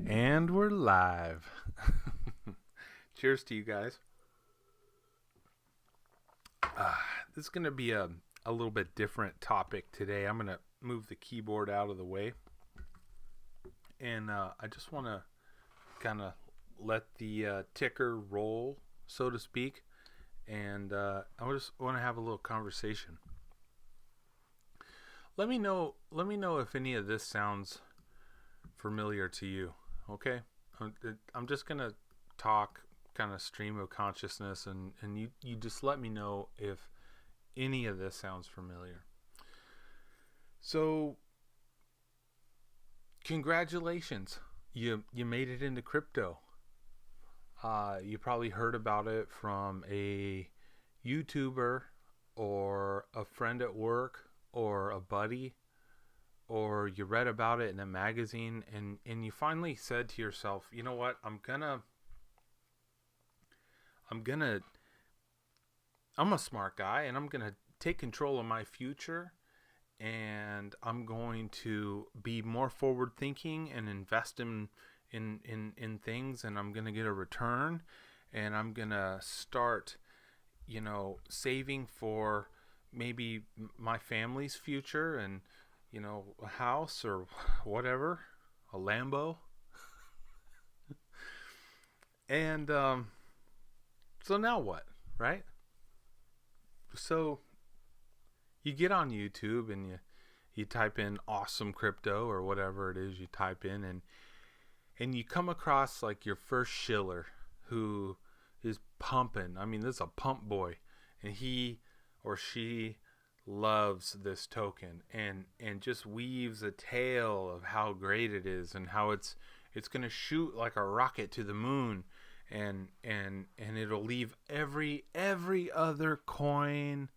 And we're live. Cheers to you guys. This is going to be a little bit different topic today. I'm going to move the keyboard out of the way. And I just want to kind of let the ticker roll, so to speak. And I just want to have a little conversation. Let me know if any of this sounds familiar to you. Okay, I'm just gonna talk kind of stream of consciousness, and you just let me know if any of this sounds familiar. So congratulations, you made it into crypto. You probably heard about it from a YouTuber or a friend at work or a buddy, or you read about it in a magazine, and you finally said to yourself, you know what, I'm a smart guy, and I'm gonna take control of my future, and I'm going to be more forward thinking and invest in things, and I'm gonna get a return, and I'm gonna start, saving for maybe my family's future, and a house or whatever, a Lambo. And so now what, right? So you get on YouTube and you type in awesome crypto or whatever it is you type in, and you come across like your first shiller who is pumping. I mean, this is a pump boy, and he or she loves this token and just weaves a tale of how great it is and how it's going to shoot like a rocket to the moon, and it'll leave every other coin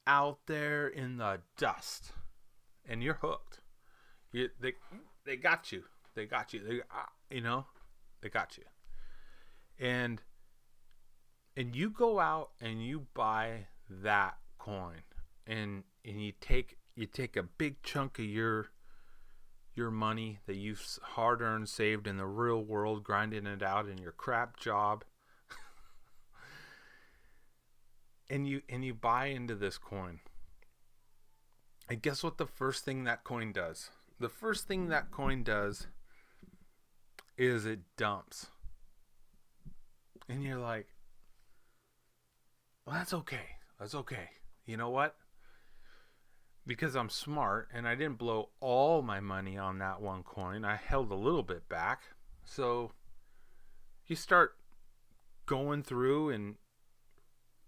out there in the dust, and you're hooked. They got you. They got you. They got you. And you go out and you buy that coin, and you take a big chunk of your money that you've hard earned, saved in the real world, grinding it out in your crap job, and you buy into this coin. And guess what the first thing that coin does? The first thing that coin does is it dumps. And you're like, well, that's okay. That's okay. You know what? Because I'm smart and I didn't blow all my money on that one coin. I held a little bit back. So you start going through and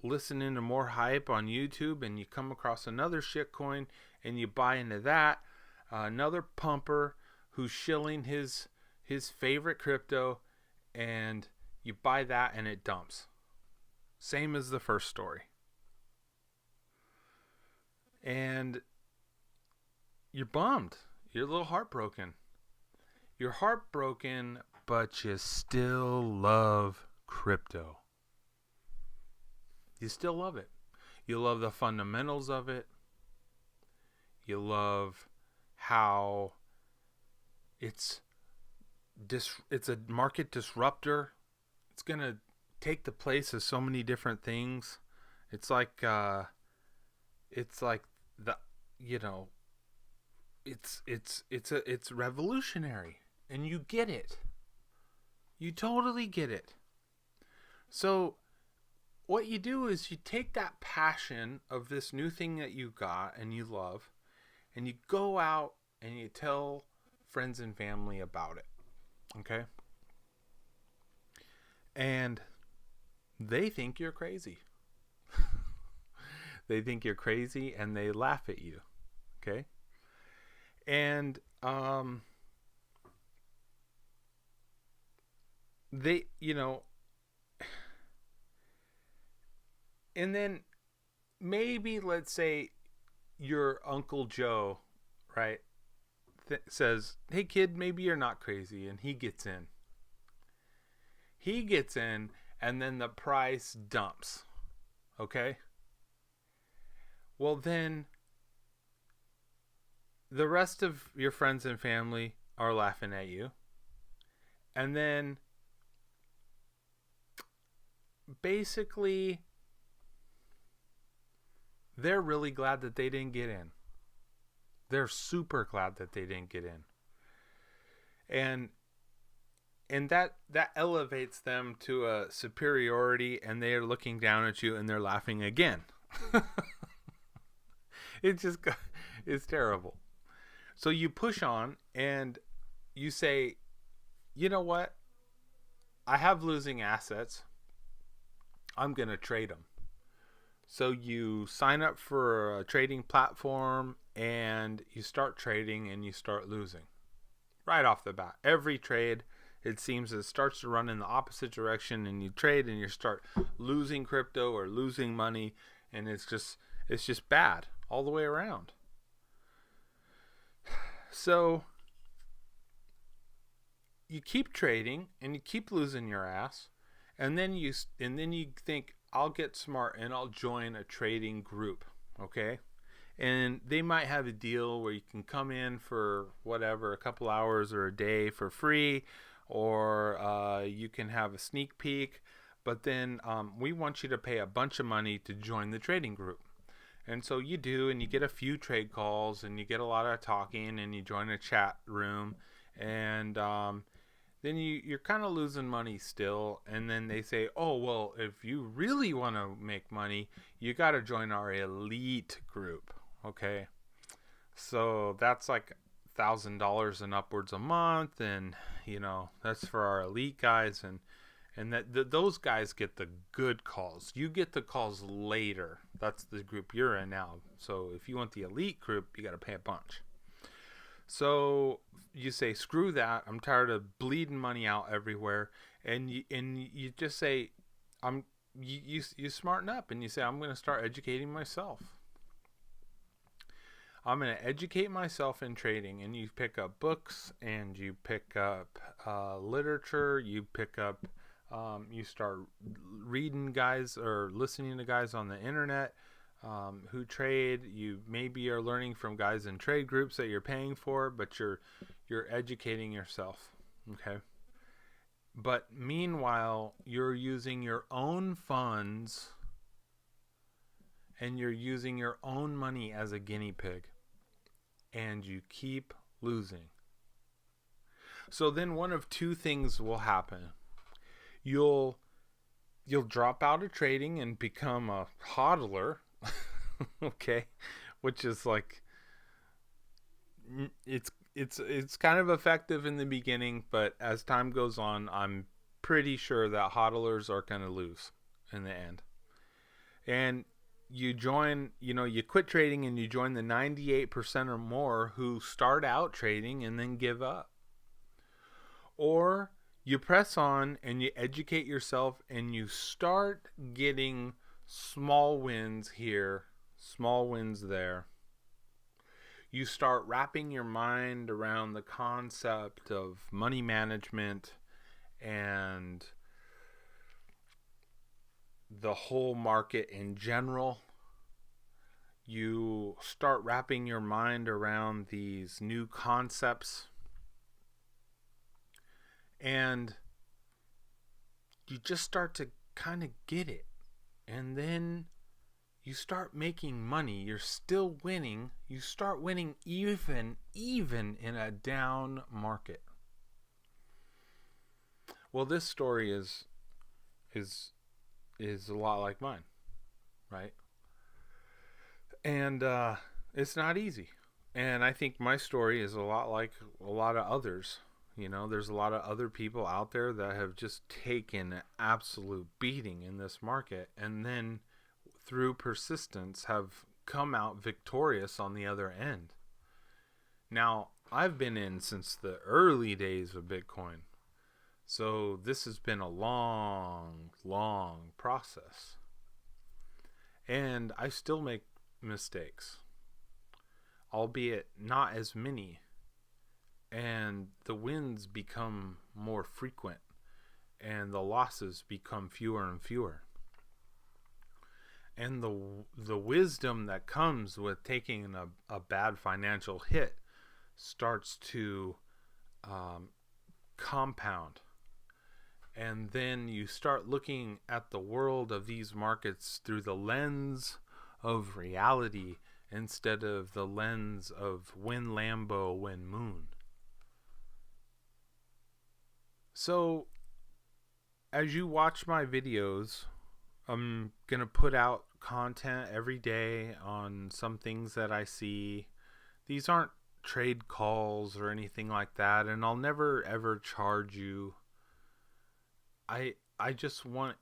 listening to more hype on YouTube, and you come across another shit coin and you buy into that. Another pumper who's shilling his favorite crypto, and you buy that and it dumps. Same as the first story. And you're bummed. You're a little heartbroken. You're heartbroken, but you still love crypto. You still love it. You love the fundamentals of it. You love how it's a market disruptor. It's going to take the place of so many different things. It's like the it's revolutionary, and you get it. You totally get it. So what you do is you take that passion of this new thing that you got and you love, and you go out and you tell friends and family about it. Okay? And they think you're crazy. They think you're crazy, and they laugh at you. Okay? And they, and then maybe, let's say, your Uncle Joe, right, says, hey kid, maybe you're not crazy, and he gets in, and then the price dumps. Okay? Well, then the rest of your friends and family are laughing at you. And then basically they're really glad that they didn't get in. They're super glad that they didn't get in. And that elevates them to a superiority, and they're looking down at you and they're laughing again. It's terrible. So you push on and you say, you know what? I have losing assets. I'm going to trade them. So you sign up for a trading platform and you start trading and you start losing. Right off the bat. Every trade, it seems, it starts to run in the opposite direction, and you trade and you start losing crypto or losing money, and it's just bad all the way around. So you keep trading and you keep losing your ass, and then you think, I'll get smart and I'll join a trading group, okay? And they might have a deal where you can come in for whatever, a couple hours or a day for free, or you can have a sneak peek, but then we want you to pay a bunch of money to join the trading group. And so you do, and you get a few trade calls, and you get a lot of talking, and you join a chat room, and then you're kind of losing money still. And then they say, oh, well, if you really want to make money, you got to join our elite group, okay? So that's like $1,000 and upwards a month, and that's for our elite guys, and those guys get the good calls. You get the calls later. That's the group you're in now. So if you want the elite group, you got to pay a bunch. So you say, screw that. I'm tired of bleeding money out everywhere. And you just say, you smarten up and you say, I'm going to start educating myself. I'm going to educate myself in trading. And you pick up books, and you pick up literature. You pick up, you start reading guys or listening to guys on the internet who trade. You maybe are learning from guys in trade groups that you're paying for, but you're educating yourself, okay? But meanwhile, you're using your own funds, and you're using your own money as a guinea pig, and you keep losing. So then one of two things will happen. You'll drop out of trading and become a hodler, okay, which is like, it's kind of effective in the beginning, but as time goes on, I'm pretty sure that hodlers are going to lose in the end. And you join, you quit trading and you join the 98% or more who start out trading and then give up. Or you press on and you educate yourself and you start getting small wins here, small wins there. You start wrapping your mind around the concept of money management and the whole market in general. You start wrapping your mind around these new concepts, and you just start to kind of get it. And then you start making money. You're still winning. You start winning even in a down market. Well, this story is a lot like mine, right? And it's not easy. And I think my story is a lot like a lot of others. There's a lot of other people out there that have just taken an absolute beating in this market, and then through persistence have come out victorious on the other end. Now, I've been in since the early days of Bitcoin. So this has been a long process. And I still make mistakes, albeit not as many. And the wins become more frequent, and the losses become fewer and fewer. And the wisdom that comes with taking a bad financial hit starts to um, compound. And then you start looking at the world of these markets through the lens of reality instead of the lens of when Lambo, when Moon. So, as you watch my videos, I'm going to put out content every day on some things that I see. These aren't trade calls or anything like that, and I'll never ever charge you. I just want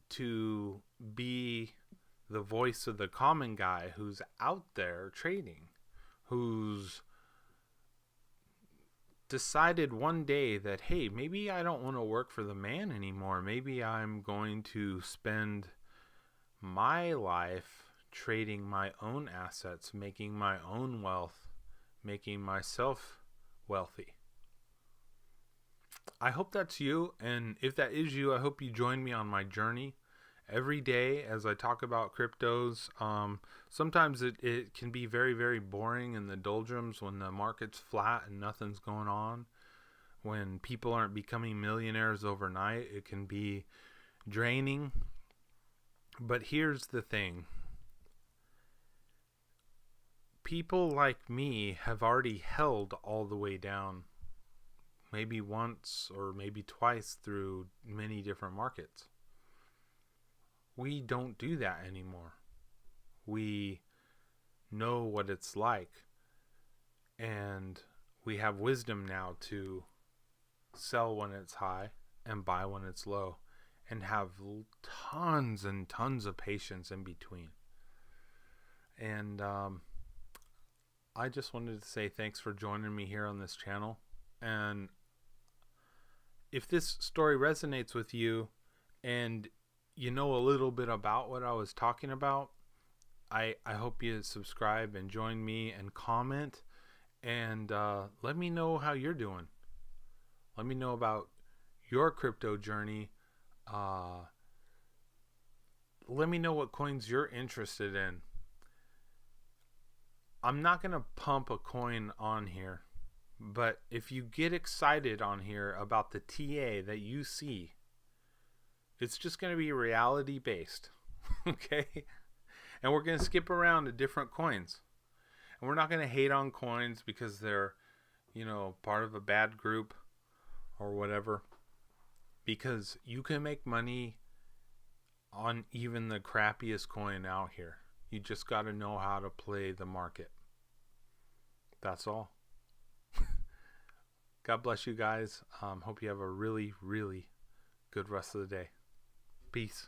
to be the voice of the common guy who's out there trading, who's decided one day that, hey, maybe I don't want to work for the man anymore. Maybe I'm going to spend my life trading my own assets, making my own wealth, making myself wealthy. I hope that's you, and if that is you, I hope you join me on my journey every day as I talk about cryptos. Sometimes it can be very, very boring in the doldrums when the market's flat and nothing's going on. When people aren't becoming millionaires overnight, it can be draining. But here's the thing. People like me have already held all the way down, maybe once or maybe twice through many different markets. We don't do that anymore. We know what it's like, and we have wisdom now to sell when it's high and buy when it's low, and have tons and tons of patience in between. And I just wanted to say thanks for joining me here on this channel. And if this story resonates with you and you know a little bit about what I was talking about, I hope you subscribe and join me and comment, and let me know how you're doing. Let me know about your crypto journey. Let me know what coins you're interested in. I'm not going to pump a coin on here, but if you get excited on here about the TA that you see, it's just going to be reality based. Okay? And we're going to skip around to different coins. And we're not going to hate on coins because they're, part of a bad group or whatever. Because you can make money on even the crappiest coin out here. You just got to know how to play the market. That's all. God bless you guys. Hope you have a really, really good rest of the day. Peace.